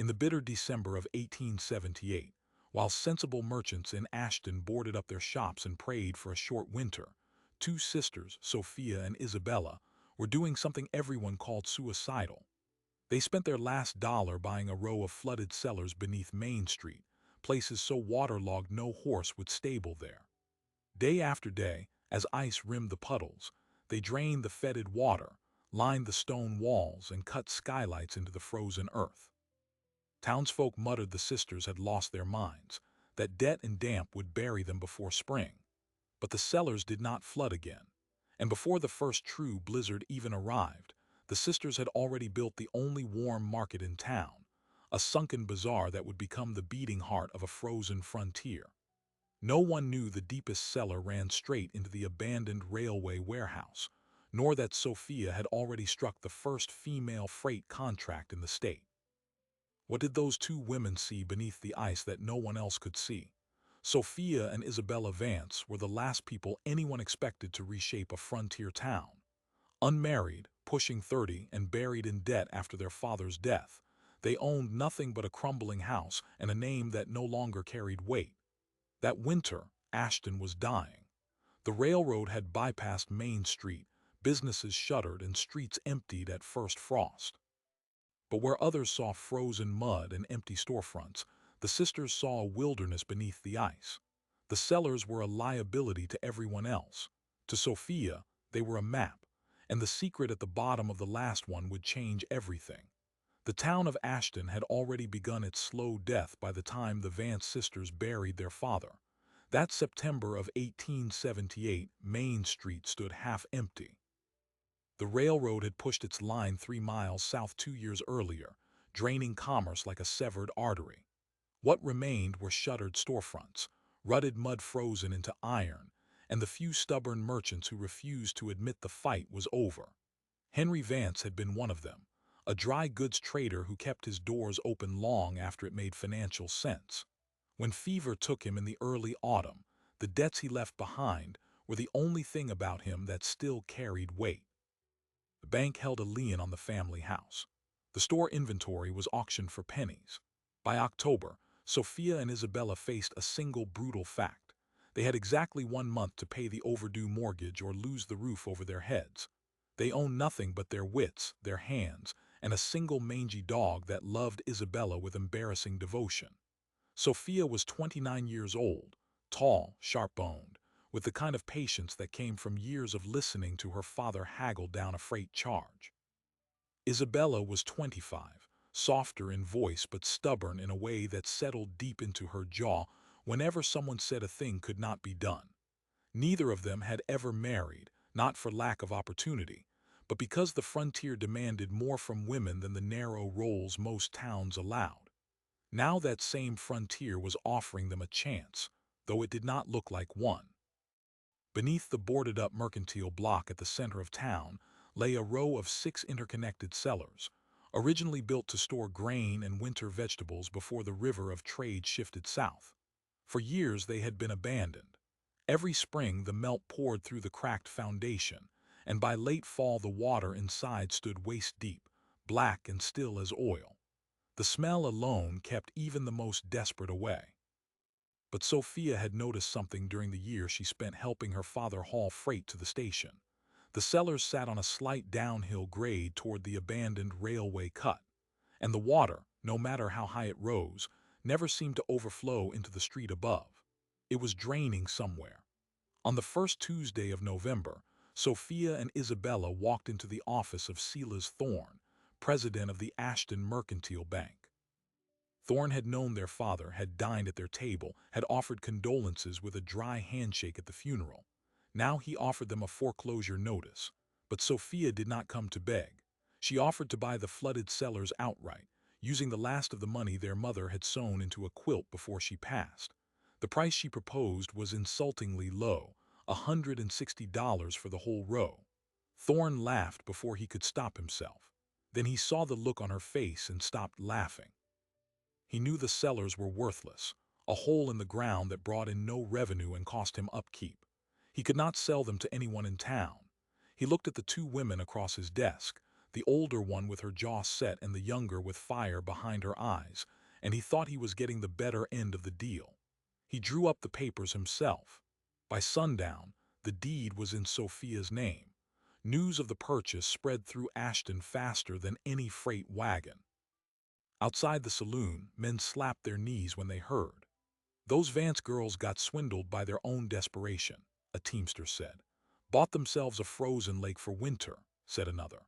In the bitter December of 1878, while sensible merchants in Ashton boarded up their shops and prayed for a short winter, two sisters, Sophia and Isabella, were doing something everyone called suicidal. They spent their last dollar buying a row of flooded cellars beneath Main Street, places so waterlogged no horse would stable there. Day after day, as ice rimmed the puddles, they drained the fetid water, lined the stone walls, and cut skylights into the frozen earth. Townsfolk muttered the sisters had lost their minds, that debt and damp would bury them before spring. But the cellars did not flood again, and before the first true blizzard even arrived, the sisters had already built the only warm market in town, a sunken bazaar that would become the beating heart of a frozen frontier. No one knew the deepest cellar ran straight into the abandoned railway warehouse, nor that Sophia had already struck the first female freight contract in the state. What did those two women see beneath the ice that no one else could see? Sophia and Isabella Vance were the last people anyone expected to reshape a frontier town. Unmarried, pushing 30, and buried in debt after their father's death, they owned nothing but a crumbling house and a name that no longer carried weight. That winter, Ashton was dying. The railroad had bypassed Main Street, businesses shuttered and streets emptied at first frost. But where others saw frozen mud and empty storefronts, the sisters saw a wilderness beneath the ice. The cellars were a liability to everyone else. To Sophia, they were a map, and the secret at the bottom of the last one would change everything. The town of Ashton had already begun its slow death by the time the Vance sisters buried their father. That September of 1878, Main Street stood half empty. The railroad had pushed its line 3 miles south 2 years earlier, draining commerce like a severed artery. What remained were shuttered storefronts, rutted mud frozen into iron, and the few stubborn merchants who refused to admit the fight was over. Henry Vance had been one of them, a dry goods trader who kept his doors open long after it made financial sense. When fever took him in the early autumn, the debts he left behind were the only thing about him that still carried weight. The bank held a lien on the family house. The store inventory was auctioned for pennies. By October, Sophia and Isabella faced a single brutal fact. They had exactly 1 month to pay the overdue mortgage or lose the roof over their heads. They owned nothing but their wits, their hands, and a single mangy dog that loved Isabella with embarrassing devotion. Sophia was 29 years old, tall, sharp-boned, with the kind of patience that came from years of listening to her father haggle down a freight charge. Isabella was 25, softer in voice but stubborn in a way that settled deep into her jaw whenever someone said a thing could not be done. Neither of them had ever married, not for lack of opportunity, but because the frontier demanded more from women than the narrow roles most towns allowed. Now that same frontier was offering them a chance, though it did not look like one. Beneath the boarded-up mercantile block at the center of town lay a row of 6 interconnected cellars, originally built to store grain and winter vegetables before the river of trade shifted south. For years they had been abandoned. Every spring the melt poured through the cracked foundation, and by late fall the water inside stood waist-deep, black and still as oil. The smell alone kept even the most desperate away. But Sophia had noticed something during the year she spent helping her father haul freight to the station. The cellars sat on a slight downhill grade toward the abandoned railway cut, and the water, no matter how high it rose, never seemed to overflow into the street above. It was draining somewhere. On the first Tuesday of November, Sophia and Isabella walked into the office of Cellars Thorne, president of the Ashton Mercantile Bank. Thorne had known their father, had dined at their table, had offered condolences with a dry handshake at the funeral. Now he offered them a foreclosure notice. But Sophia did not come to beg. She offered to buy the flooded cellars outright, using the last of the money their mother had sewn into a quilt before she passed. The price she proposed was insultingly low, $160 for the whole row. Thorne laughed before he could stop himself. Then he saw the look on her face and stopped laughing. He knew the cellars were worthless, a hole in the ground that brought in no revenue and cost him upkeep. He could not sell them to anyone in town. He looked at the two women across his desk, the older one with her jaw set and the younger with fire behind her eyes, and he thought he was getting the better end of the deal. He drew up the papers himself. By sundown, the deed was in Sophia's name. News of the purchase spread through Ashton faster than any freight wagon. Outside the saloon, men slapped their knees when they heard. Those Vance girls got swindled by their own desperation, a teamster said. Bought themselves a frozen lake for winter, said another.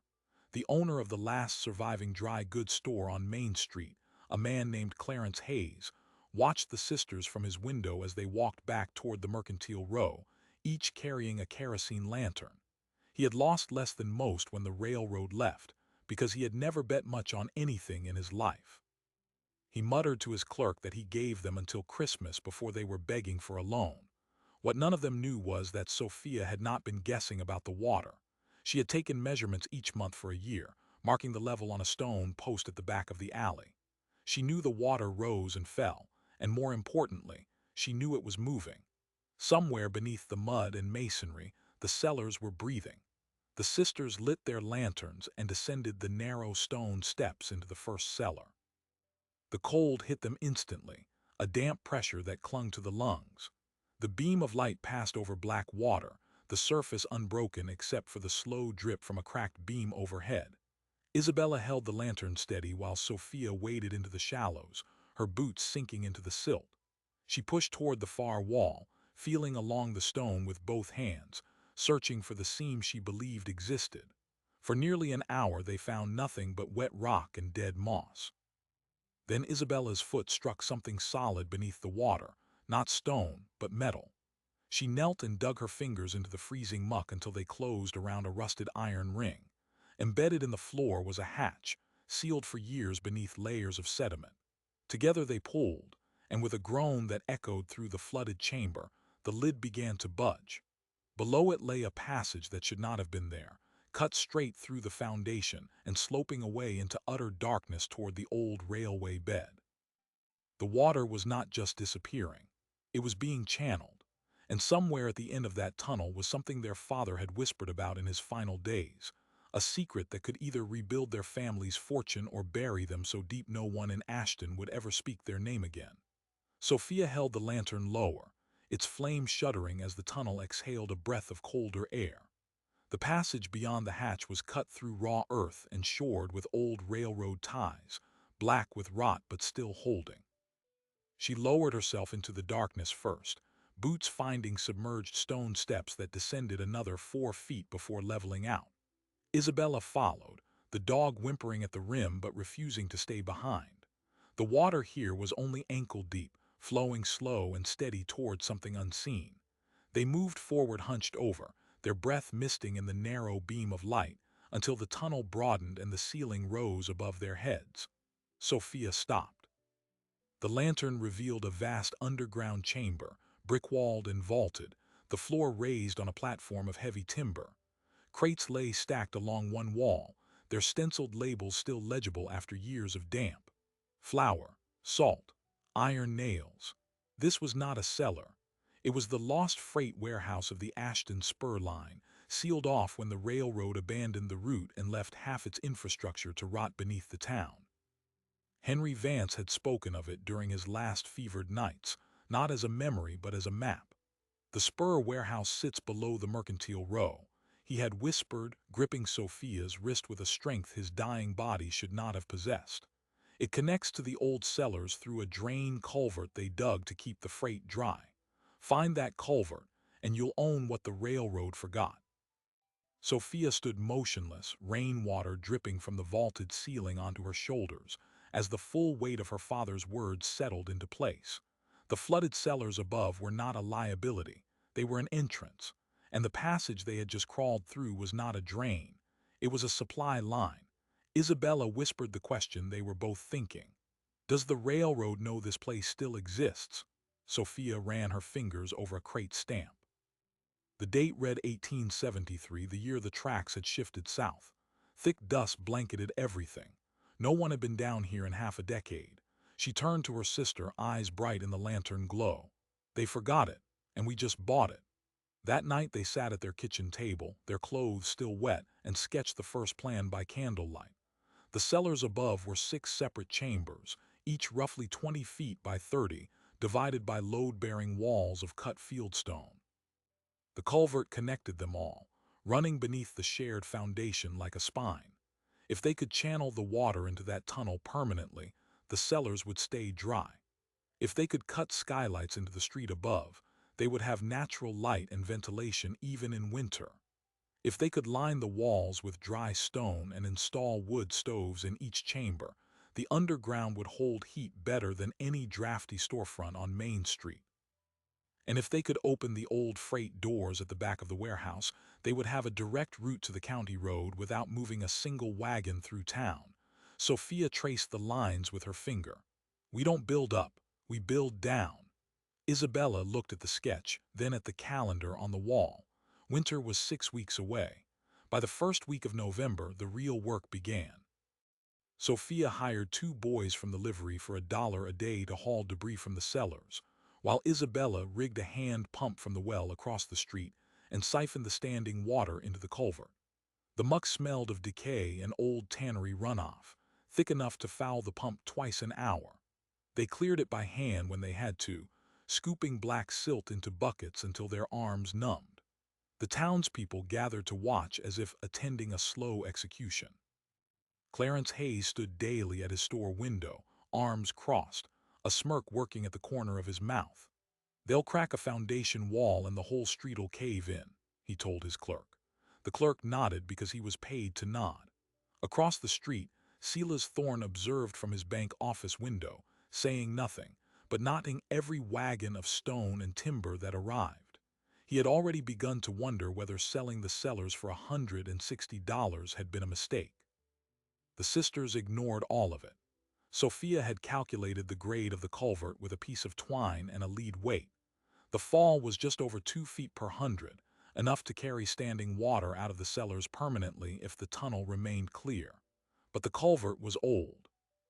The owner of the last surviving dry goods store on Main Street, a man named Clarence Hayes, watched the sisters from his window as they walked back toward the Mercantile Row, each carrying a kerosene lantern. He had lost less than most when the railroad left, because he had never bet much on anything in his life. He muttered to his clerk that he gave them until Christmas before they were begging for a loan. What none of them knew was that Sophia had not been guessing about the water. She had taken measurements each month for a year, marking the level on a stone post at the back of the alley. She knew the water rose and fell, and more importantly, she knew it was moving. Somewhere beneath the mud and masonry, the Cellars were breathing. The sisters lit their lanterns and descended the narrow stone steps into the first cellar. The cold hit them instantly, a damp pressure that clung to the lungs. The beam of light passed over black water, the surface unbroken except for the slow drip from a cracked beam overhead. Isabella held the lantern steady while Sophia waded into the shallows, her boots sinking into the silt. She pushed toward the far wall, feeling along the stone with both hands, searching for the seam she believed existed. For nearly an hour they found nothing but wet rock and dead moss. Then Isabella's foot struck something solid beneath the water, not stone, but metal. She knelt and dug her fingers into the freezing muck until they closed around a rusted iron ring. Embedded in the floor was a hatch, sealed for years beneath layers of sediment. Together they pulled, and with a groan that echoed through the flooded chamber, the lid began to budge. Below it lay a passage that should not have been there, cut straight through the foundation and sloping away into utter darkness toward the old railway bed. The water was not just disappearing. It was being channeled, and somewhere at the end of that tunnel was something their father had whispered about in his final days, a secret that could either rebuild their family's fortune or bury them so deep no one in Ashton would ever speak their name again. Sophia held the lantern lower, its flame shuddering as the tunnel exhaled a breath of colder air. The passage beyond the hatch was cut through raw earth and shored with old railroad ties, black with rot but still holding. She lowered herself into the darkness first, boots finding submerged stone steps that descended another 4 feet before leveling out. Isabella followed, the dog whimpering at the rim but refusing to stay behind. The water here was only ankle deep, flowing slow and steady toward something unseen. They moved forward hunched over, their breath misting in the narrow beam of light, until the tunnel broadened and the ceiling rose above their heads. Sophia stopped. The lantern revealed a vast underground chamber, brick-walled and vaulted, the floor raised on a platform of heavy timber. Crates lay stacked along one wall, their stenciled labels still legible after years of damp. Flour, salt, iron nails. This was not a cellar. It was the lost freight warehouse of the Ashton Spur line, sealed off when the railroad abandoned the route and left half its infrastructure to rot beneath the town. Henry Vance had spoken of it during his last fevered nights, not as a memory but as a map. The Spur warehouse sits below the Mercantile Row, he had whispered, gripping Sophia's wrist with a strength his dying body should not have possessed. It connects to the old cellars through a drain culvert they dug to keep the freight dry. Find that culvert, and you'll own what the railroad forgot. Sophia stood motionless, rainwater dripping from the vaulted ceiling onto her shoulders, as the full weight of her father's words settled into place. The flooded cellars above were not a liability, they were an entrance, and the passage they had just crawled through was not a drain, it was a supply line. Isabella whispered the question they were both thinking. Does the railroad know this place still exists? Sophia ran her fingers over a crate stamp. The date read 1873, the year the tracks had shifted south. Thick dust blanketed everything. No one had been down here in half a decade. She turned to her sister, eyes bright in the lantern glow. They forgot it, and we just bought it. That night they sat at their kitchen table, their clothes still wet, and sketched the first plan by candlelight. The cellars above were 6 separate chambers, each roughly 20 feet by 30, divided by load-bearing walls of cut fieldstone. The culvert connected them all, running beneath the shared foundation like a spine. If they could channel the water into that tunnel permanently, the cellars would stay dry. If they could cut skylights into the street above, they would have natural light and ventilation even in winter. If they could line the walls with dry stone and install wood stoves in each chamber, the underground would hold heat better than any drafty storefront on Main Street. And if they could open the old freight doors at the back of the warehouse, they would have a direct route to the county road without moving a single wagon through town. Sophia traced the lines with her finger. We don't build up, we build down. Isabella looked at the sketch, then at the calendar on the wall. Winter was 6 weeks away. By the first week of November, the real work began. Sophia hired 2 boys from the livery for $1 a day to haul debris from the cellars, while Isabella rigged a hand pump from the well across the street and siphoned the standing water into the culvert. The muck smelled of decay and old tannery runoff, thick enough to foul the pump twice an hour. They cleared it by hand when they had to, scooping black silt into buckets until their arms numbed. The townspeople gathered to watch as if attending a slow execution. Clarence Hayes stood daily at his store window, arms crossed, a smirk working at the corner of his mouth. "They'll crack a foundation wall and the whole street'll cave in," he told his clerk. The clerk nodded because he was paid to nod. Across the street, Silas Thorne observed from his bank office window, saying nothing, but noting every wagon of stone and timber that arrived. He had already begun to wonder whether selling the cellars for $160 had been a mistake. The sisters ignored all of it. Sophia had calculated the grade of the culvert with a piece of twine and a lead weight. The fall was just over 2 feet per 100, enough to carry standing water out of the cellars permanently if the tunnel remained clear. But the culvert was old.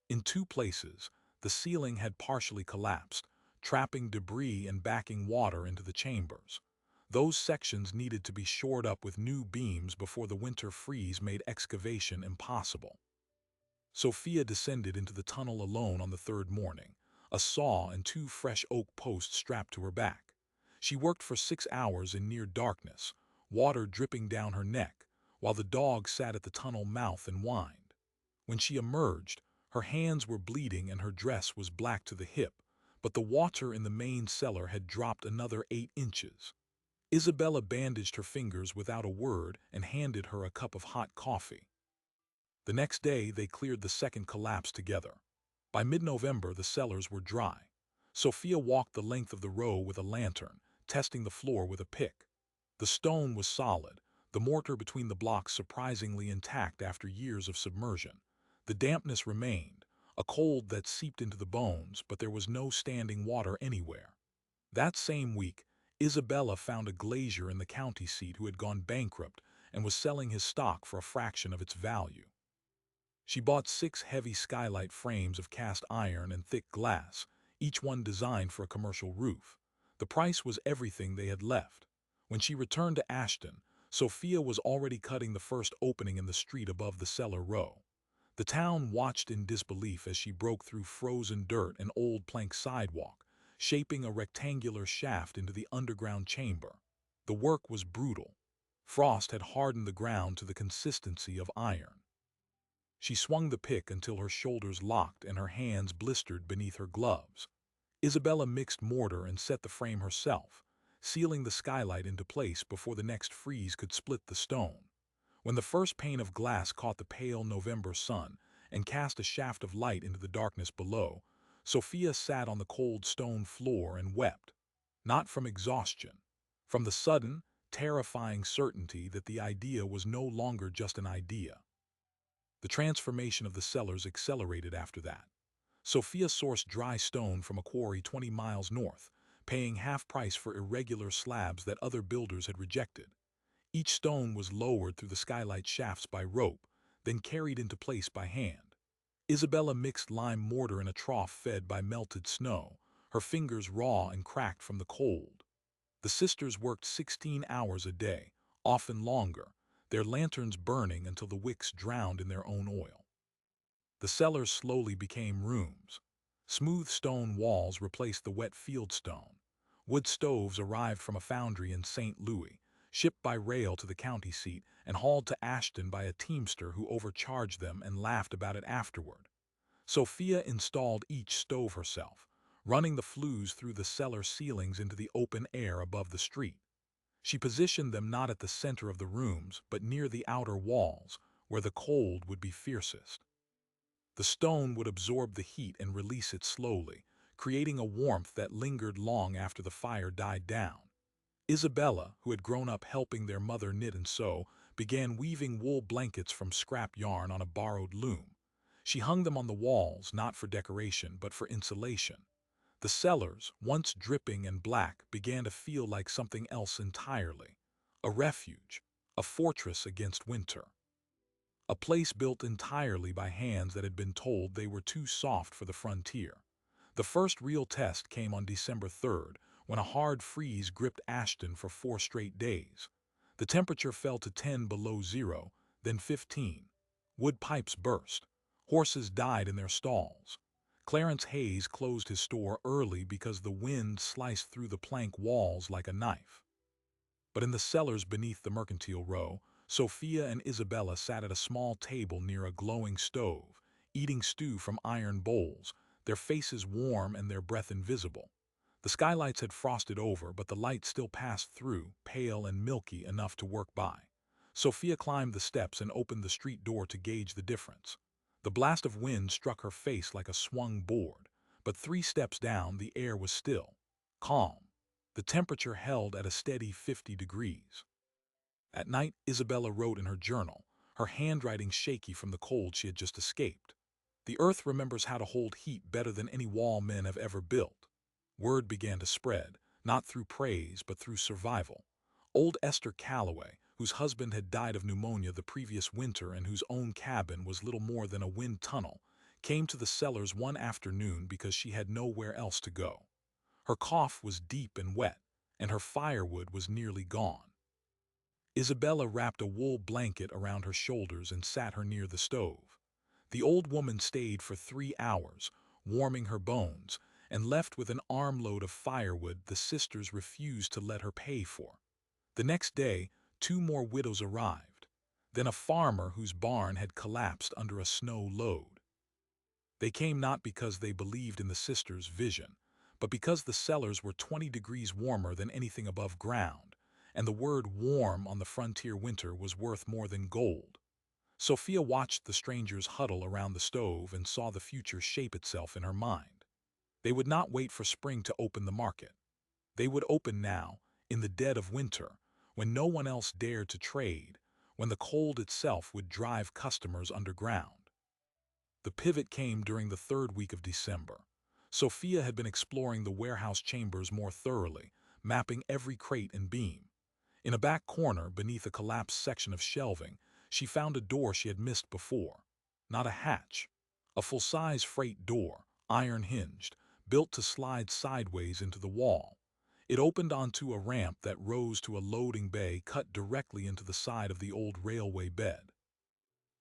In 2 places, the ceiling had partially collapsed, trapping debris and backing water into the chambers. Those sections needed to be shored up with new beams before the winter freeze made excavation impossible. Sophia descended into the tunnel alone on the 3rd morning, a saw and 2 fresh oak posts strapped to her back. She worked for 6 hours in near darkness, water dripping down her neck, while the dog sat at the tunnel mouth and whined. When she emerged, her hands were bleeding and her dress was black to the hip, but the water in the main cellar had dropped another 8 inches. Isabella bandaged her fingers without a word and handed her a cup of hot coffee. The next day, they cleared the second collapse together. By mid-November, the cellars were dry. Sophia walked the length of the row with a lantern, testing the floor with a pick. The stone was solid, the mortar between the blocks surprisingly intact after years of submersion. The dampness remained, a cold that seeped into the bones, but there was no standing water anywhere. That same week, Isabella found a glazier in the county seat who had gone bankrupt and was selling his stock for a fraction of its value. She bought 6 heavy skylight frames of cast iron and thick glass, each one designed for a commercial roof. The price was everything they had left. When she returned to Ashton, Sophia was already cutting the first opening in the street above the cellar row. The town watched in disbelief as she broke through frozen dirt and old plank sidewalk, shaping a rectangular shaft into the underground chamber. The work was brutal. Frost had hardened the ground to the consistency of iron. She swung the pick until her shoulders locked and her hands blistered beneath her gloves. Isabella mixed mortar and set the frame herself, sealing the skylight into place before the next freeze could split the stone. When the first pane of glass caught the pale November sun and cast a shaft of light into the darkness below, Sophia sat on the cold stone floor and wept. Not from exhaustion, from the sudden, terrifying certainty that the idea was no longer just an idea. The transformation of the cellars accelerated after that. Sophia sourced dry stone from a quarry 20 miles north, paying half price for irregular slabs that other builders had rejected. Each stone was lowered through the skylight shafts by rope, then carried into place by hand. Isabella mixed lime mortar in a trough fed by melted snow, her fingers raw and cracked from the cold. The The sisters worked 16 hours a day, often longer, their lanterns burning until the wicks drowned in their own oil. The cellars slowly became rooms. Smooth stone walls replaced the wet fieldstone. Wood stoves arrived from a foundry in St. Louis, shipped by rail to the county seat and hauled to Ashton by a teamster who overcharged them and laughed about it afterward. Sophia installed each stove herself, running the flues through the cellar ceilings into the open air above the street. She positioned them not at the center of the rooms, but near the outer walls, where the cold would be fiercest. The stone would absorb the heat and release it slowly, creating a warmth that lingered long after the fire died down. Isabella, who had grown up helping their mother knit and sew, began weaving wool blankets from scrap yarn on a borrowed loom. She hung them on the walls, not for decoration, but for insulation. The cellars, once dripping and black, began to feel like something else entirely. A refuge, a fortress against winter. A place built entirely by hands that had been told they were too soft for the frontier. The first real test came on December 3rd, when a hard freeze gripped Ashton for 4 straight days. The temperature fell to 10 below zero, then 15. Wood pipes burst. Horses died in their stalls. Clarence Hayes closed his store early because the wind sliced through the plank walls like a knife. But in the cellars beneath the mercantile row, Sophia and Isabella sat at a small table near a glowing stove, eating stew from iron bowls, their faces warm and their breath invisible. The skylights had frosted over, but the light still passed through, pale and milky enough to work by. Sophia climbed the steps and opened the street door to gauge the difference. The blast of wind struck her face like a swung board, but 3 steps down the air was still, calm. The temperature held at a steady 50 degrees. At night, Isabella wrote in her journal, her handwriting shaky from the cold she had just escaped. The earth remembers how to hold heat better than any wall men have ever built. Word began to spread, not through praise but through survival. Old Esther Calloway, whose husband had died of pneumonia the previous winter and whose own cabin was little more than a wind tunnel, came to the cellars one afternoon because she had nowhere else to go. Her cough was deep and wet, and her firewood was nearly gone. Isabella wrapped a wool blanket around her shoulders and sat her near the stove. The old woman stayed for 3 hours, warming her bones, and left with an armload of firewood the sisters refused to let her pay for. The next day, 2 more widows arrived, then a farmer whose barn had collapsed under a snow load. They came not because they believed in the sisters' vision, but because the cellars were 20 degrees warmer than anything above ground, and the word warm on the frontier winter was worth more than gold. Sophia watched the strangers huddle around the stove and saw the future shape itself in her mind. They would not wait for spring to open the market. They would open now, in the dead of winter, when no one else dared to trade, when the cold itself would drive customers underground. The pivot came during the 3rd week of December. Sophia had been exploring the warehouse chambers more thoroughly, mapping every crate and beam. In a back corner, beneath a collapsed section of shelving, she found a door she had missed before. Not a hatch. A full-size freight door, iron-hinged, built to slide sideways into the wall. It opened onto a ramp that rose to a loading bay cut directly into the side of the old railway bed.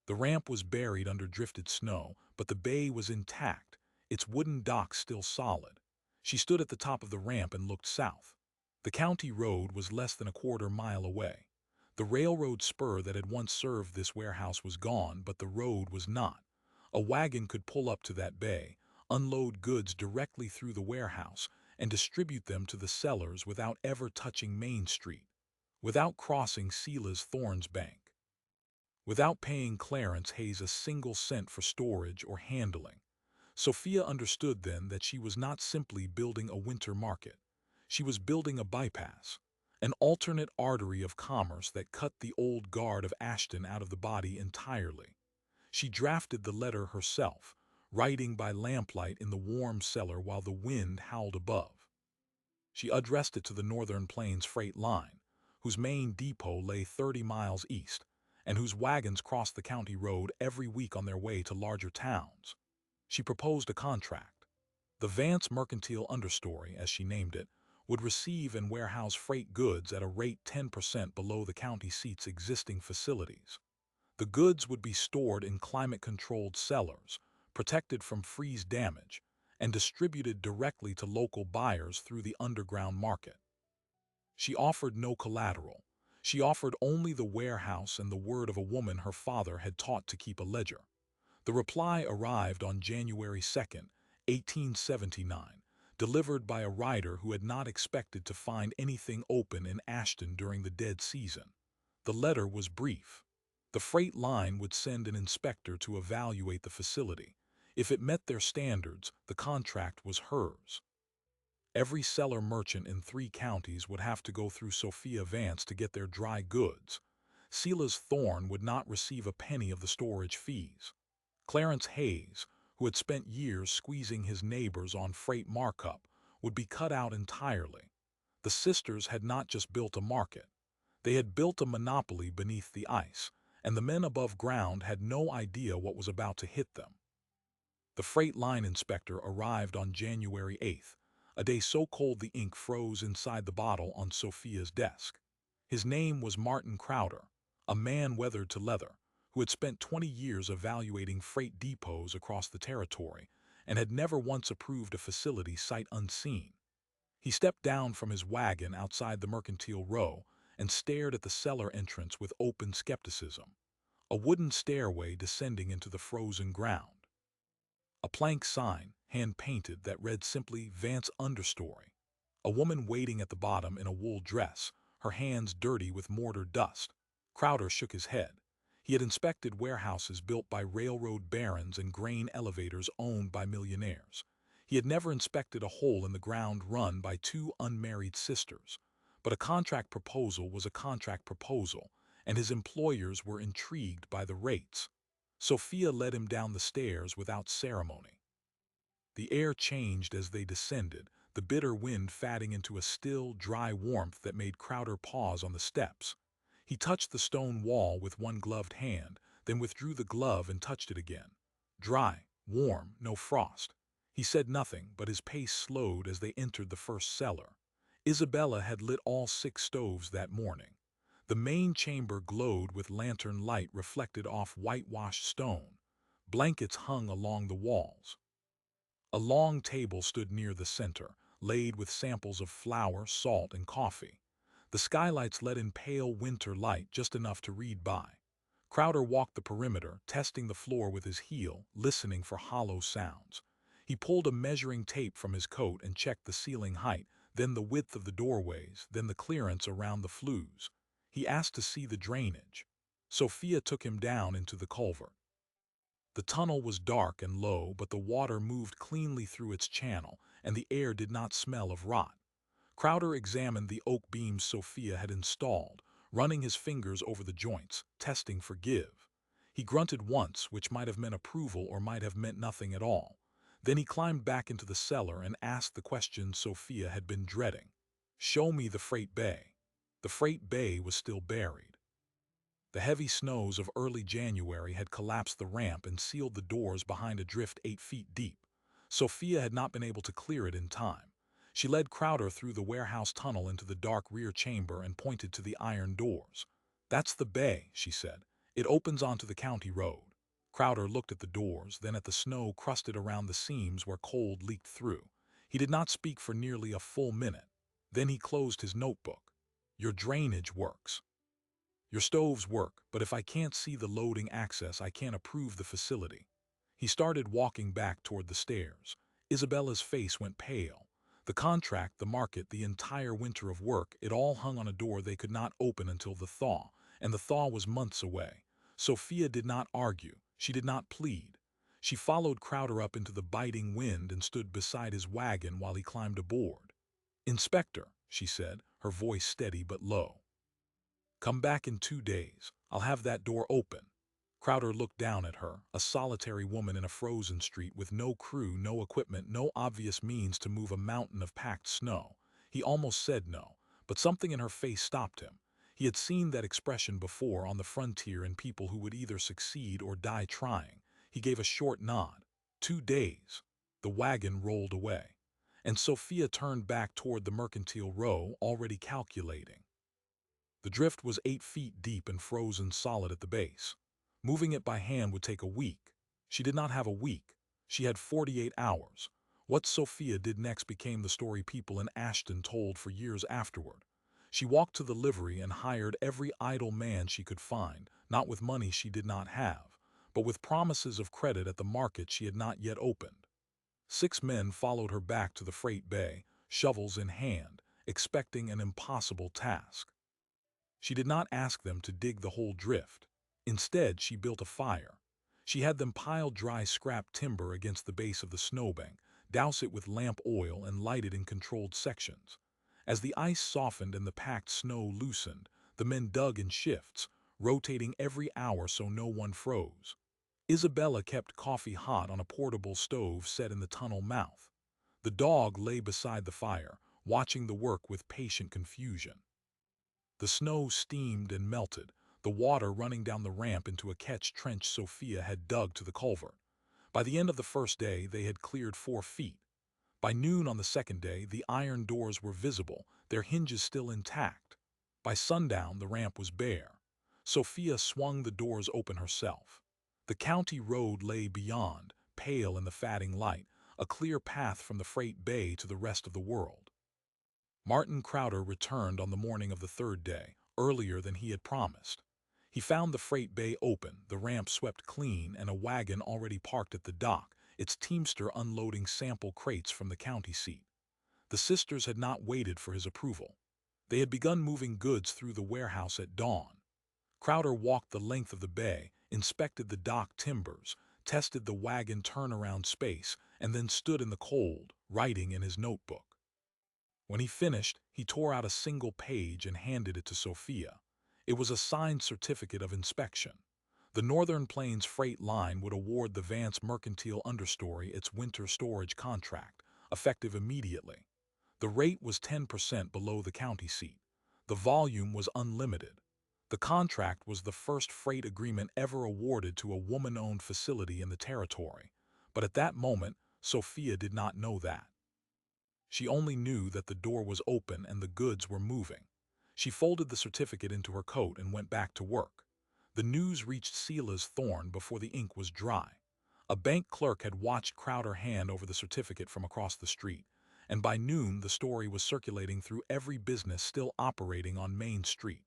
The ramp was buried under drifted snow, but the bay was intact, its wooden docks still solid. She stood at the top of the ramp and looked south. The county road was less than a quarter-mile away. The railroad spur that had once served this warehouse was gone, but the road was not. A wagon could pull up to that bay, unload goods directly through the warehouse, and distribute them to the cellars without ever touching Main Street, without crossing Sela's Thorns Bank, without paying Clarence Hayes a single cent for storage or handling. Sophia understood then that she was not simply building a winter market. She was building a bypass, an alternate artery of commerce that cut the old guard of Ashton out of the body entirely. She drafted the letter herself, writing by lamplight in the warm cellar while the wind howled above. She addressed it to the Northern Plains Freight Line, whose main depot lay 30 miles east, and whose wagons crossed the county road every week on their way to larger towns. She proposed a contract. The Vance Mercantile Understory, as she named it, would receive and warehouse freight goods at a rate 10% below the county seat's existing facilities. The goods would be stored in climate-controlled cellars, protected from freeze damage, and distributed directly to local buyers through the underground market. She offered no collateral. She offered only the warehouse and the word of a woman her father had taught to keep a ledger. The reply arrived on January 2nd, 1879, delivered by a rider who had not expected to find anything open in Ashton during the dead season. The letter was brief. The freight line would send an inspector to evaluate the facility. If it met their standards, the contract was hers. Every cellar merchant in 3 counties would have to go through Sophia Vance to get their dry goods. Cellars Thorne would not receive a penny of the storage fees. Clarence Hayes, who had spent years squeezing his neighbors on freight markup, would be cut out entirely. The sisters had not just built a market. They had built a monopoly beneath the ice, and the men above ground had no idea what was about to hit them. The freight line inspector arrived on January 8th, a day so cold the ink froze inside the bottle on Sophia's desk. His name was Martin Crowder, a man weathered to leather, who had spent 20 years evaluating freight depots across the territory and had never once approved a facility sight unseen. He stepped down from his wagon outside the Mercantile Row and stared at the cellar entrance with open skepticism. A wooden stairway descending into the frozen ground. A plank sign, hand-painted, that read simply Vance Understory. A woman waiting at the bottom in a wool dress, her hands dirty with mortar dust. Crowder shook his head. He had inspected warehouses built by railroad barons and grain elevators owned by millionaires. He had never inspected a hole in the ground run by 2 unmarried sisters. But a contract proposal was a contract proposal, and his employers were intrigued by the rates. Sophia led him down the stairs without ceremony. The air changed as they descended, the bitter wind fatting into a still, dry warmth that made Crowder pause on the steps. He touched the stone wall with one gloved hand, then withdrew the glove and touched it again. Dry, warm, no frost. He said nothing, but his pace slowed as they entered the first cellar. Isabella had lit all 6 stoves that morning. The main chamber glowed with lantern light reflected off whitewashed stone. Blankets hung along the walls. A long table stood near the center, laid with samples of flour, salt, and coffee. The skylights let in pale winter light, just enough to read by. Crowder walked the perimeter, testing the floor with his heel, listening for hollow sounds. He pulled a measuring tape from his coat and checked the ceiling height, then the width of the doorways, then the clearance around the flues. He asked to see the drainage. Sophia took him down into the culvert. The tunnel was dark and low, but the water moved cleanly through its channel, and the air did not smell of rot. Crowder examined the oak beams Sophia had installed, running his fingers over the joints, testing for give. He grunted once, which might have meant approval or might have meant nothing at all. Then he climbed back into the cellar and asked the question Sophia had been dreading. "Show me the freight bay." The freight bay was still buried. The heavy snows of early January had collapsed the ramp and sealed the doors behind a drift 8 feet deep. Sophia had not been able to clear it in time. She led Crowder through the warehouse tunnel into the dark rear chamber and pointed to the iron doors. "That's the bay," she said. "It opens onto the county road." Crowder looked at the doors, then at the snow crusted around the seams where cold leaked through. He did not speak for nearly a full minute. Then he closed his notebook. "Your drainage works. Your stoves work, but if I can't see the loading access, I can't approve the facility." He started walking back toward the stairs. Isabella's face went pale. The contract, the market, the entire winter of work, it all hung on a door they could not open until the thaw, and the thaw was months away. Sophia did not argue. She did not plead. She followed Crowder up into the biting wind and stood beside his wagon while he climbed aboard. "Inspector," she said, her voice steady but low. "Come back in 2 days. I'll have that door open." Crowder looked down at her, a solitary woman in a frozen street with no crew, no equipment, no obvious means to move a mountain of packed snow. He almost said no, but something in her face stopped him. He had seen that expression before on the frontier in people who would either succeed or die trying. He gave a short nod. 2 days. The wagon rolled away. and Sophia turned back toward the mercantile row, already calculating. The drift was 8 feet deep and frozen solid at the base. Moving it by hand would take a week. She did not have a week. She had 48 hours. What Sophia did next became the story people in Ashton told for years afterward. She walked to the livery and hired every idle man she could find, not with money she did not have, but with promises of credit at the market she had not yet opened. 6 men followed her back to the freight bay, shovels in hand, expecting an impossible task. She did not ask them to dig the whole drift. Instead, she built a fire. She had them pile dry scrap timber against the base of the snowbank, douse it with lamp oil, and light it in controlled sections. As the ice softened and the packed snow loosened, the men dug in shifts, rotating every hour so no one froze. Isabella kept coffee hot on a portable stove set in the tunnel mouth. The dog lay beside the fire, watching the work with patient confusion. The snow steamed and melted, the water running down the ramp into a catch trench Sophia had dug to the culvert. By the end of the first day, they had cleared 4 feet. By noon on the second day, the iron doors were visible, their hinges still intact. By sundown, the ramp was bare. Sophia swung the doors open herself. The county road lay beyond, pale in the fading light, a clear path from the freight bay to the rest of the world. Martin Crowder returned on the morning of the third day, earlier than he had promised. He found the freight bay open, the ramp swept clean, and a wagon already parked at the dock, its teamster unloading sample crates from the county seat. The sisters had not waited for his approval. They had begun moving goods through the warehouse at dawn. Crowder walked the length of the bay, inspected the dock timbers, tested the wagon turnaround space, and then stood in the cold, writing in his notebook. When he finished, he tore out a single page and handed it to Sophia. It was a signed certificate of inspection. The Northern Plains Freight Line would award the Vance Mercantile Understory its winter storage contract, effective immediately. The rate was 10% below the county seat. The volume was unlimited. The contract was the first freight agreement ever awarded to a woman-owned facility in the territory. But at that moment, Sophia did not know that. She only knew that the door was open and the goods were moving. She folded the certificate into her coat and went back to work. The news reached Cellars Thorne before the ink was dry. A bank clerk had watched Crowder hand over the certificate from across the street, and by noon the story was circulating through every business still operating on Main Street.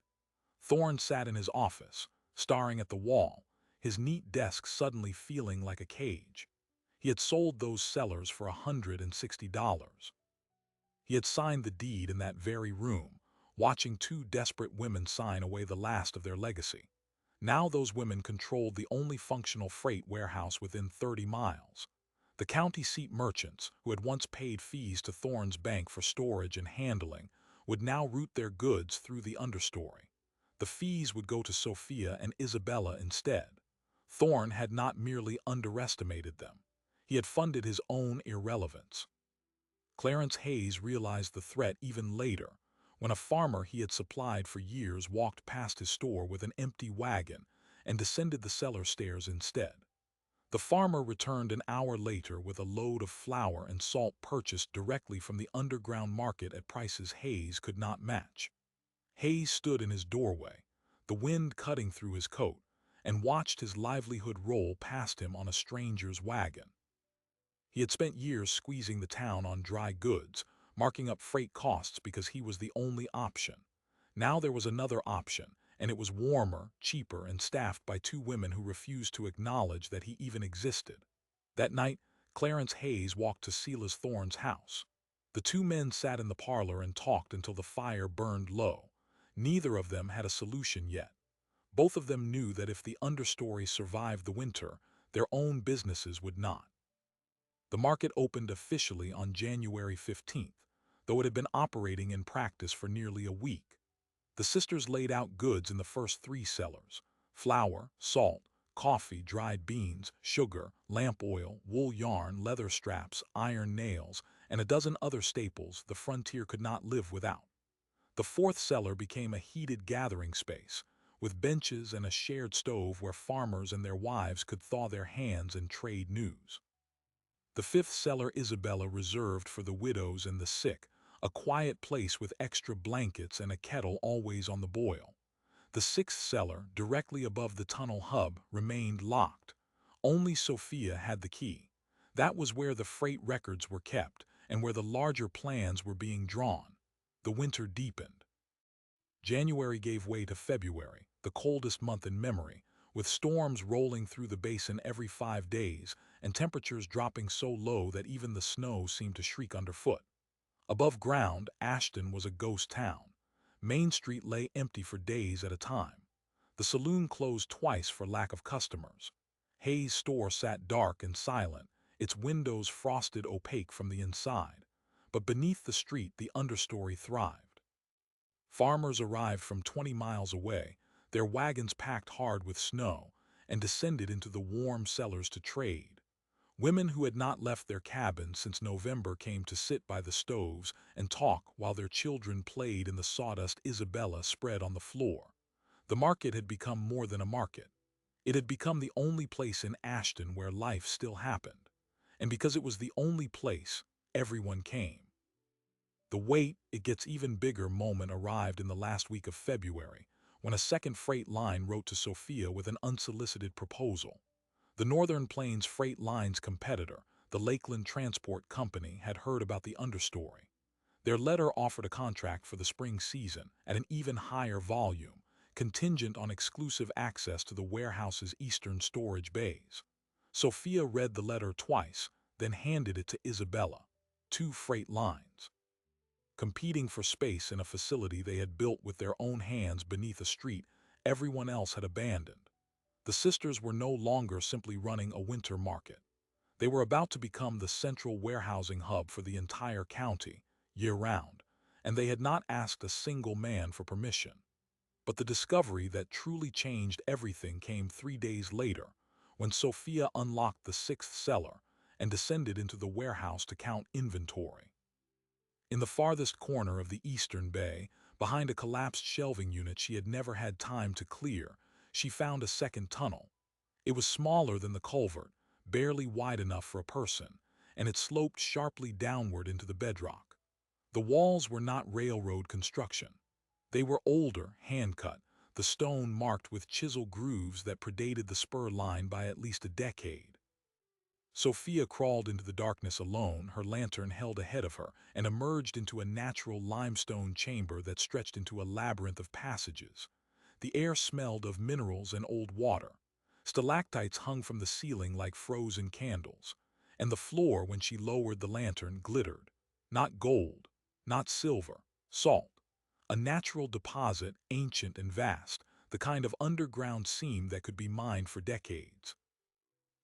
Thorne sat in his office, staring at the wall, his neat desk suddenly feeling like a cage. He had sold those cellars for $160. He had signed the deed in that very room, watching 2 desperate women sign away the last of their legacy. Now those women controlled the only functional freight warehouse within 30 miles. The county seat merchants, who had once paid fees to Thorne's bank for storage and handling, would now route their goods through the understory. The fees would go to Sophia and Isabella instead. Thorne had not merely underestimated them. He had funded his own irrelevance. Clarence Hayes realized the threat even later, when a farmer he had supplied for years walked past his store with an empty wagon and descended the cellar stairs instead. The farmer returned an hour later with a load of flour and salt purchased directly from the underground market at prices Hayes could not match. Hayes stood in his doorway, the wind cutting through his coat, and watched his livelihood roll past him on a stranger's wagon. He had spent years squeezing the town on dry goods, marking up freight costs because he was the only option. Now there was another option, and it was warmer, cheaper, and staffed by 2 women who refused to acknowledge that he even existed. That night, Clarence Hayes walked to Cellars Thorne's house. The 2 men sat in the parlor and talked until the fire burned low. Neither of them had a solution yet. Both of them knew that if the understory survived the winter, their own businesses would not. The market opened officially on January 15th, though it had been operating in practice for nearly a week. The sisters laid out goods in the first 3 cellars: flour, salt, coffee, dried beans, sugar, lamp oil, wool yarn, leather straps, iron nails, and a dozen other staples the frontier could not live without. The 4th cellar became a heated gathering space, with benches and a shared stove where farmers and their wives could thaw their hands and trade news. The fifth cellar Isabella reserved for the widows and the sick, a quiet place with extra blankets and a kettle always on the boil. The sixth cellar, directly above the tunnel hub, remained locked. Only Sophia had the key. That was where the freight records were kept and where the larger plans were being drawn. The winter deepened. January gave way to February, the coldest month in memory, with storms rolling through the basin every 5 days and temperatures dropping so low that even the snow seemed to shriek underfoot. Above ground, Ashton was a ghost town. Main Street lay empty for days at a time. The saloon closed twice for lack of customers. Hayes' store sat dark and silent, its windows frosted opaque from the inside. But beneath the street, the understory thrived. Farmers arrived from 20 miles away, their wagons packed hard with snow, and descended into the warm cellars to trade. Women who had not left their cabins since November came to sit by the stoves and talk while their children played in the sawdust Isabella spread on the floor. The market had become more than a market. It had become the only place in Ashton where life still happened. And because it was the only place, everyone came. The wait, it gets even bigger moment arrived in the last week of February, when a second freight line wrote to Sophia with an unsolicited proposal. The Northern Plains Freight Line's competitor, the Lakeland Transport Company, had heard about the understory. Their letter offered a contract for the spring season at an even higher volume, contingent on exclusive access to the warehouse's eastern storage bays. Sophia read the letter twice, then handed it to Isabella. 2 freight lines, competing for space in a facility they had built with their own hands beneath a street everyone else had abandoned. The sisters were no longer simply running a winter market. They were about to become the central warehousing hub for the entire county, year-round, and they had not asked a single man for permission. But the discovery that truly changed everything came 3 days later, when Sophia unlocked the sixth cellar and descended into the warehouse to count inventory. In the farthest corner of the eastern bay, behind a collapsed shelving unit she had never had time to clear, she found a second tunnel. It was smaller than the culvert, barely wide enough for a person, and it sloped sharply downward into the bedrock. The walls were not railroad construction. They were older, hand-cut, the stone marked with chisel grooves that predated the spur line by at least a decade. Sophia crawled into the darkness alone, her lantern held ahead of her, and emerged into a natural limestone chamber that stretched into a labyrinth of passages. The air smelled of minerals and old water. Stalactites hung from the ceiling like frozen candles, and the floor, when she lowered the lantern, glittered. Not gold, not silver, salt. A natural deposit, ancient and vast, the kind of underground seam that could be mined for decades.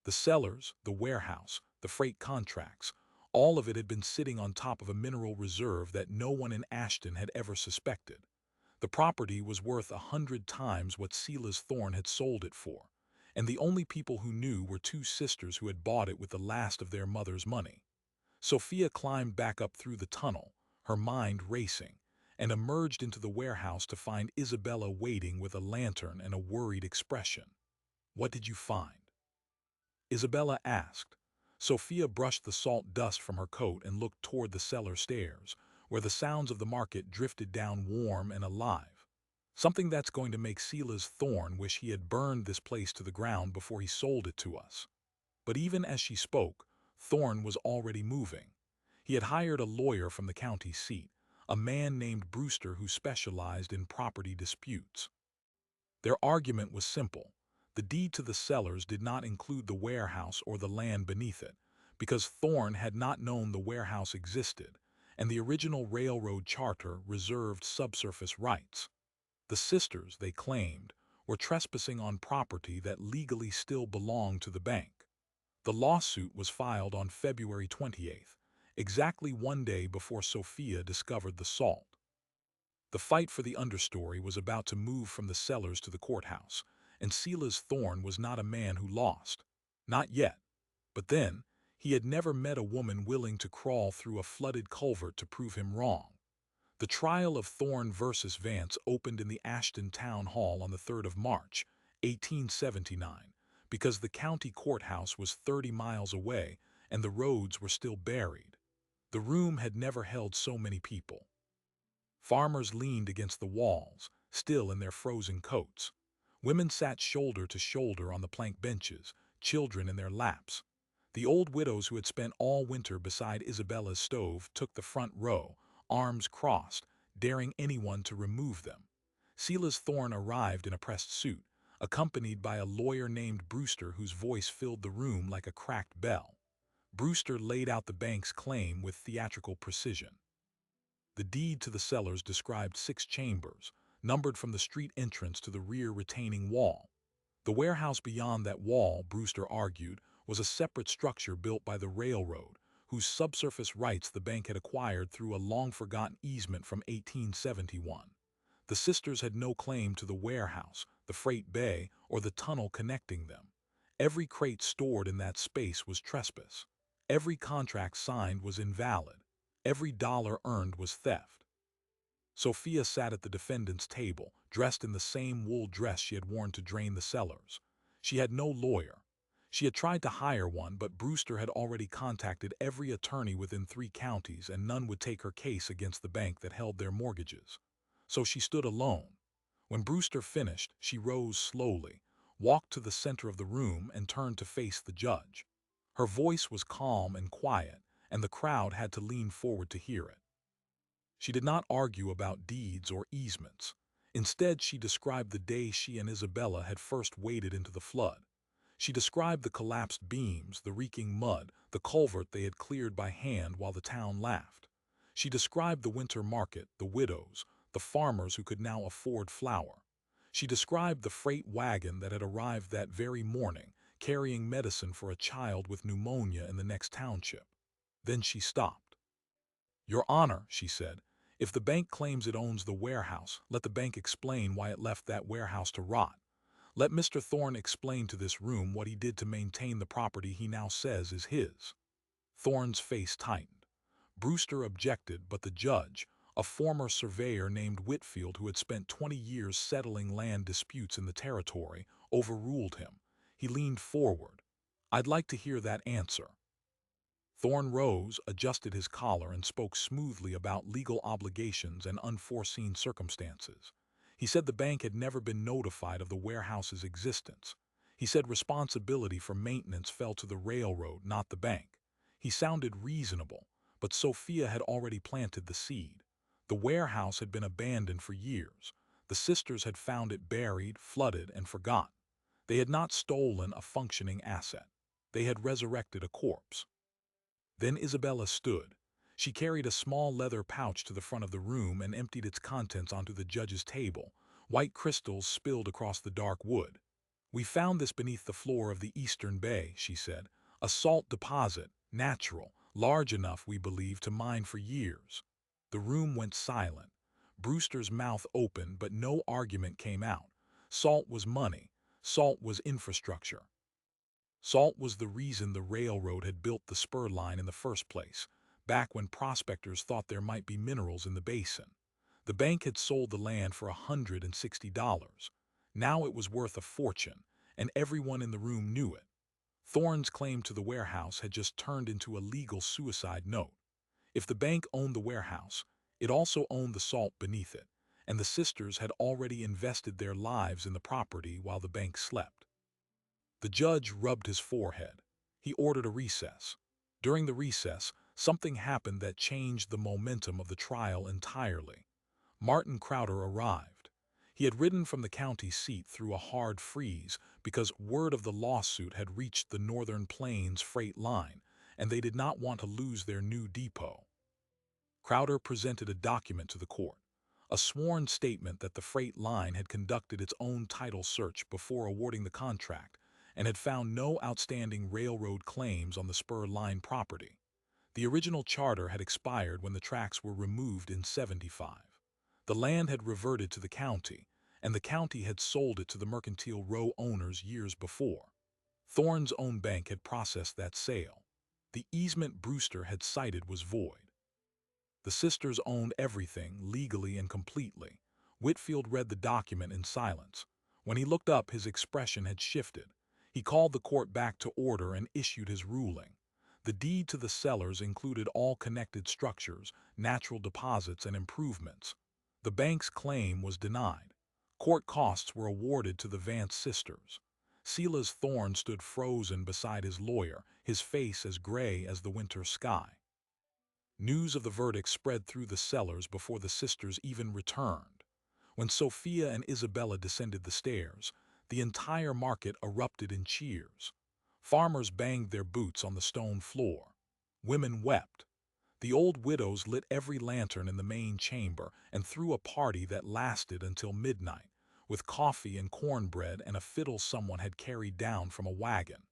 The cellars, the warehouse, the freight contracts, all of it had been sitting on top of a mineral reserve that no one in Ashton had ever suspected. The property was worth 100 times what Cellars Thorne had sold it for, and the only people who knew were 2 sisters who had bought it with the last of their mother's money. Sophia climbed back up through the tunnel, her mind racing, and emerged into the warehouse to find Isabella waiting with a lantern and a worried expression. "What did you find?" Isabella asked. Sophia brushed the salt dust from her coat and looked toward the cellar stairs, where the sounds of the market drifted down warm and alive. "Something that's going to make Cellars Thorne wish he had burned this place to the ground before he sold it to us." But even as she spoke, Thorne was already moving. He had hired a lawyer from the county seat, a man named Brewster who specialized in property disputes. Their argument was simple. The deed to the cellars did not include the warehouse or the land beneath it, because Thorne had not known the warehouse existed, and the original railroad charter reserved subsurface rights. The sisters, they claimed, were trespassing on property that legally still belonged to the bank. The lawsuit was filed on February 28th, exactly 1 day before Sophia discovered the salt. The fight for the understory was about to move from the cellars to the courthouse, and Cellars Thorne was not a man who lost. Not yet. But then, he had never met a woman willing to crawl through a flooded culvert to prove him wrong. The trial of Thorne versus Vance opened in the Ashton Town Hall on the 3rd of March, 1879, because the county courthouse was 30 miles away and the roads were still buried. The room had never held so many people. Farmers leaned against the walls, still in their frozen coats. Women sat shoulder to shoulder on the plank benches, children in their laps. The old widows who had spent all winter beside Isabella's stove took the front row, arms crossed, daring anyone to remove them. Silas Thorne arrived in a pressed suit, accompanied by a lawyer named Brewster whose voice filled the room like a cracked bell. Brewster laid out the bank's claim with theatrical precision. The deed to the cellars described 6 chambers, numbered from the street entrance to the rear retaining wall. The warehouse beyond that wall, Brewster argued, was a separate structure built by the railroad, whose subsurface rights the bank had acquired through a long-forgotten easement from 1871. The sisters had no claim to the warehouse, the freight bay, or the tunnel connecting them. Every crate stored in that space was trespass. Every contract signed was invalid. Every dollar earned was theft. Sophia sat at the defendant's table, dressed in the same wool dress she had worn to drain the cellars. She had no lawyer. She had tried to hire one, but Brewster had already contacted every attorney within 3 counties, and none would take her case against the bank that held their mortgages. So she stood alone. When Brewster finished, she rose slowly, walked to the center of the room, and turned to face the judge. Her voice was calm and quiet, and the crowd had to lean forward to hear it. She did not argue about deeds or easements. Instead, she described the day she and Isabella had first waded into the flood. She described the collapsed beams, the reeking mud, the culvert they had cleared by hand while the town laughed. She described the winter market, the widows, the farmers who could now afford flour. She described the freight wagon that had arrived that very morning, carrying medicine for a child with pneumonia in the next township. Then she stopped. "Your Honor," she said, "if the bank claims it owns the warehouse, let the bank explain why it left that warehouse to rot. Let Mr. Thorne explain to this room what he did to maintain the property he now says is his." Thorne's face tightened. Brewster objected, but the judge, a former surveyor named Whitfield who had spent 20 years settling land disputes in the territory, overruled him. He leaned forward. "I'd like to hear that answer." Thorne rose, adjusted his collar, and spoke smoothly about legal obligations and unforeseen circumstances. He said the bank had never been notified of the warehouse's existence. He said responsibility for maintenance fell to the railroad, not the bank. He sounded reasonable, but Sophia had already planted the seed. The warehouse had been abandoned for years. The sisters had found it buried, flooded, and forgotten. They had not stolen a functioning asset. They had resurrected a corpse. Then Isabella stood. She carried a small leather pouch to the front of the room and emptied its contents onto the judge's table. White crystals spilled across the dark wood. "We found this beneath the floor of the eastern bay," she said. "A salt deposit, natural, large enough, we believe, to mine for years." The room went silent. Brewster's mouth opened, but no argument came out. Salt was money. Salt was infrastructure. Salt was the reason the railroad had built the spur line in the first place, back when prospectors thought there might be minerals in the basin. The bank had sold the land for $160. Now it was worth a fortune, and everyone in the room knew it. Thorne's claim to the warehouse had just turned into a legal suicide note. If the bank owned the warehouse, it also owned the salt beneath it, and the sisters had already invested their lives in the property while the bank slept. The judge rubbed his forehead. He ordered a recess. During the recess, something happened that changed the momentum of the trial entirely. Martin Crowder arrived. He had ridden from the county seat through a hard freeze because word of the lawsuit had reached the Northern Plains freight line, and they did not want to lose their new depot. Crowder presented a document to the court, a sworn statement that the freight line had conducted its own title search before awarding the contract and had found no outstanding railroad claims on the spur line property. The original charter had expired when the tracks were removed in '75. The land had reverted to the county, and the county had sold it to the Mercantile Row owners years before. Thorne's own bank had processed that sale. The easement Brewster had cited was void. The sisters owned everything, legally and completely. Whitfield read the document in silence. When he looked up, his expression had shifted. He called the court back to order and issued his ruling. The deed to the cellars included all connected structures, natural deposits, and improvements. The bank's claim was denied. Court costs were awarded to the Vance sisters. Silas Thorne stood frozen beside his lawyer, his face as gray as the winter sky. News of the verdict spread through the cellars before the sisters even returned. When Sophia and Isabella descended the stairs, the entire market erupted in cheers. Farmers banged their boots on the stone floor. Women wept. The old widows lit every lantern in the main chamber and threw a party that lasted until midnight, with coffee and cornbread and a fiddle someone had carried down from a wagon.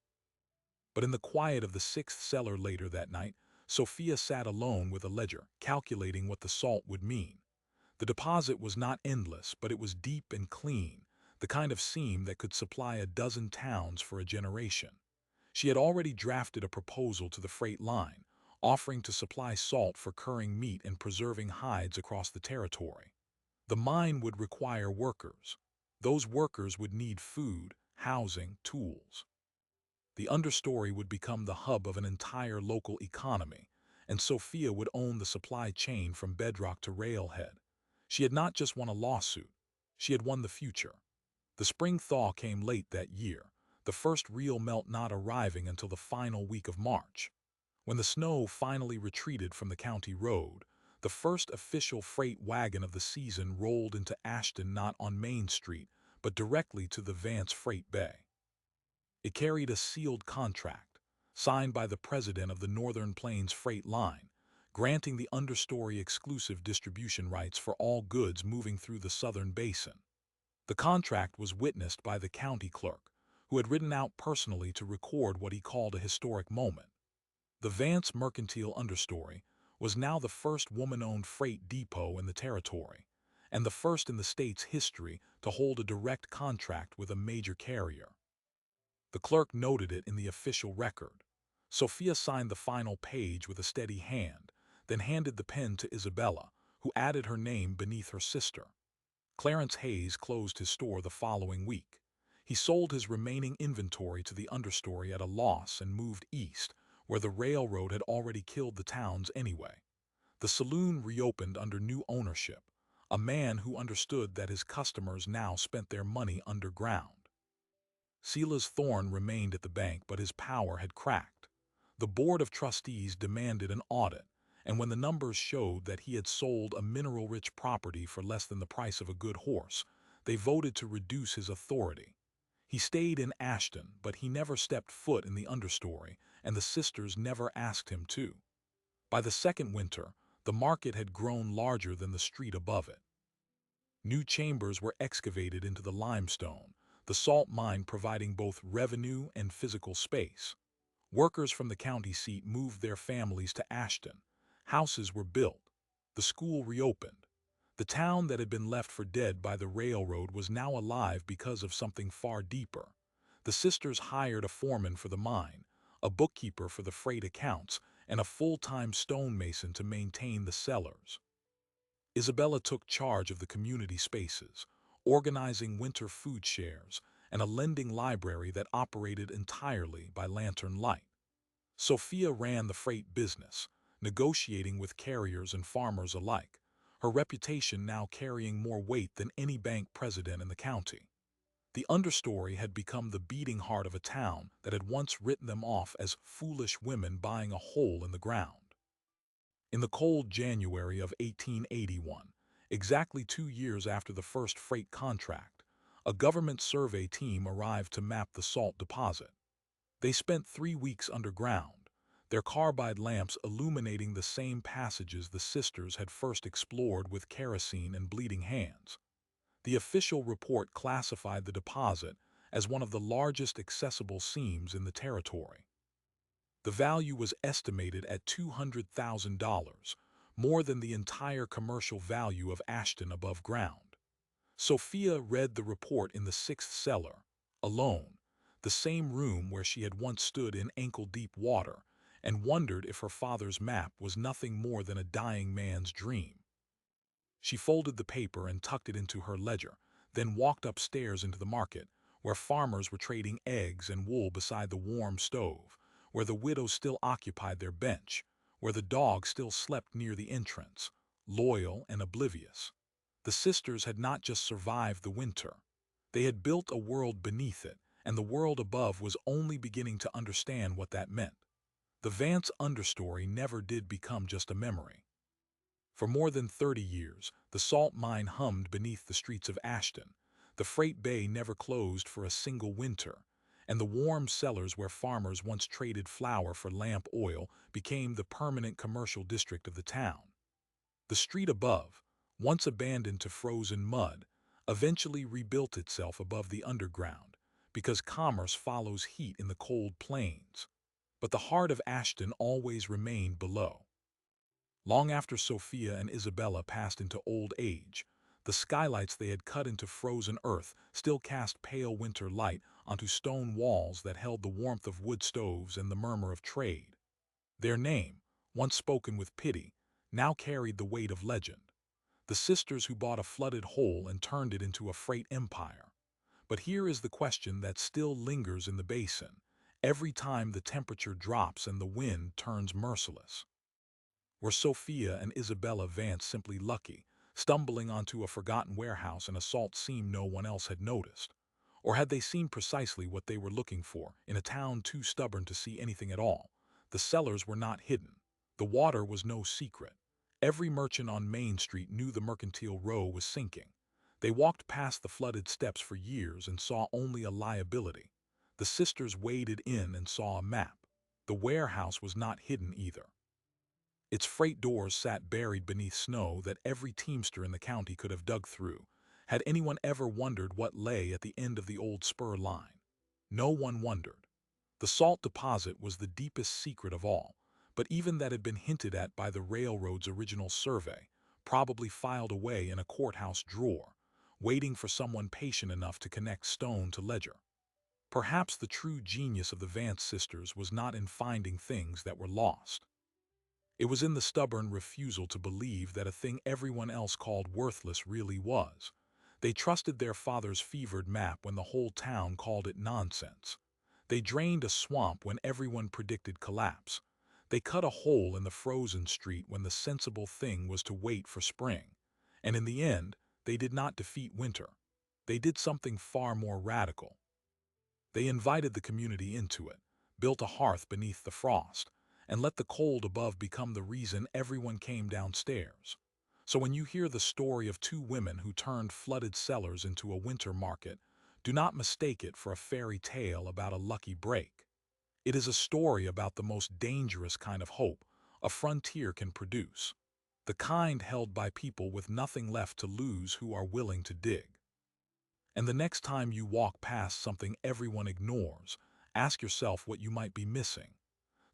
But in the quiet of the sixth cellar later that night, Sophia sat alone with a ledger, calculating what the salt would mean. The deposit was not endless, but it was deep and clean, the kind of seam that could supply a dozen towns for a generation. She had already drafted a proposal to the freight line, offering to supply salt for curing meat and preserving hides across the territory. The mine would require workers. Those workers would need food, housing, tools. The understory would become the hub of an entire local economy, and Sophia would own the supply chain from bedrock to railhead. She had not just won a lawsuit, she had won the future. The spring thaw came late that year, the first real melt not arriving until the final week of March. When the snow finally retreated from the county road, the first official freight wagon of the season rolled into Ashton, not on Main Street, but directly to the Vance Freight Bay. It carried a sealed contract, signed by the president of the Northern Plains Freight Line, granting the understory exclusive distribution rights for all goods moving through the southern basin. The contract was witnessed by the county clerk, who had ridden out personally to record what he called a historic moment. The Vance Mercantile Understory was now the first woman-owned freight depot in the territory, and the first in the state's history to hold a direct contract with a major carrier. The clerk noted it in the official record. Sophia signed the final page with a steady hand, then handed the pen to Isabella, who added her name beneath her sister. Clarence Hayes closed his store the following week. He sold his remaining inventory to the understory at a loss and moved east, where the railroad had already killed the towns anyway. The saloon reopened under new ownership, a man who understood that his customers now spent their money underground. Silas Thorne remained at the bank, but his power had cracked. The board of trustees demanded an audit, and when the numbers showed that he had sold a mineral-rich property for less than the price of a good horse, they voted to reduce his authority. He stayed in Ashton, but he never stepped foot in the understory, and the sisters never asked him to. By the second winter, the market had grown larger than the street above it. New chambers were excavated into the limestone, the salt mine providing both revenue and physical space. Workers from the county seat moved their families to Ashton. Houses were built. The school reopened. The town that had been left for dead by the railroad was now alive because of something far deeper. The sisters hired a foreman for the mine, a bookkeeper for the freight accounts, and a full-time stonemason to maintain the cellars. Isabella took charge of the community spaces, organizing winter food shares, and a lending library that operated entirely by lantern light. Sophia ran the freight business, negotiating with carriers and farmers alike, her reputation now carrying more weight than any bank president in the county. The understory had become the beating heart of a town that had once written them off as foolish women buying a hole in the ground. In the cold January of 1881, exactly 2 years after the first freight contract, a government survey team arrived to map the salt deposit. They spent 3 weeks underground, their carbide lamps illuminating the same passages the sisters had first explored with kerosene and bleeding hands. The official report classified the deposit as one of the largest accessible seams in the territory. The value was estimated at $200,000, more than the entire commercial value of Ashton above ground. Sophia read the report in the sixth cellar, alone, the same room where she had once stood in ankle-deep water, and wondered if her father's map was nothing more than a dying man's dream. She folded the paper and tucked it into her ledger, then walked upstairs into the market, where farmers were trading eggs and wool beside the warm stove, where the widows still occupied their bench, where the dog still slept near the entrance, loyal and oblivious. The sisters had not just survived the winter. They had built a world beneath it, and the world above was only beginning to understand what that meant. The Vance understory never did become just a memory. For more than 30 years, the salt mine hummed beneath the streets of Ashton. The freight bay never closed for a single winter, and the warm cellars where farmers once traded flour for lamp oil became the permanent commercial district of the town. The street above, once abandoned to frozen mud, eventually rebuilt itself above the underground, because commerce follows heat in the cold plains. But the heart of Ashton always remained below. Long after Sophia and Isabella passed into old age, the skylights they had cut into frozen earth still cast pale winter light onto stone walls that held the warmth of wood stoves and the murmur of trade. Their name, once spoken with pity, now carried the weight of legend. The sisters who bought a flooded hole and turned it into a freight empire. But here is the question that still lingers in the basin, every time the temperature drops and the wind turns merciless. Were Sophia and Isabella Vance simply lucky, stumbling onto a forgotten warehouse in a salt seam no one else had noticed? Or had they seen precisely what they were looking for in a town too stubborn to see anything at all? The cellars were not hidden. The water was no secret. Every merchant on Main Street knew the mercantile row was sinking. They walked past the flooded steps for years and saw only a liability. The sisters waded in and saw a map. The warehouse was not hidden either. Its freight doors sat buried beneath snow that every teamster in the county could have dug through. Had anyone ever wondered what lay at the end of the old spur line? No one wondered. The salt deposit was the deepest secret of all, but even that had been hinted at by the railroad's original survey, probably filed away in a courthouse drawer, waiting for someone patient enough to connect stone to ledger. Perhaps the true genius of the Vance sisters was not in finding things that were lost. It was in the stubborn refusal to believe that a thing everyone else called worthless really was. They trusted their father's fevered map when the whole town called it nonsense. They drained a swamp when everyone predicted collapse. They cut a hole in the frozen street when the sensible thing was to wait for spring. And in the end, they did not defeat winter. They did something far more radical. They invited the community into it, built a hearth beneath the frost, and let the cold above become the reason everyone came downstairs. So when you hear the story of two women who turned flooded cellars into a winter market, do not mistake it for a fairy tale about a lucky break. It is a story about the most dangerous kind of hope a frontier can produce, the kind held by people with nothing left to lose who are willing to dig. And the next time you walk past something everyone ignores, ask yourself what you might be missing.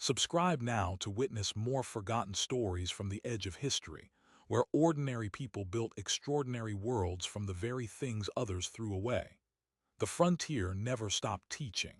Subscribe now to witness more forgotten stories from the edge of history, where ordinary people built extraordinary worlds from the very things others threw away. The frontier never stopped teaching.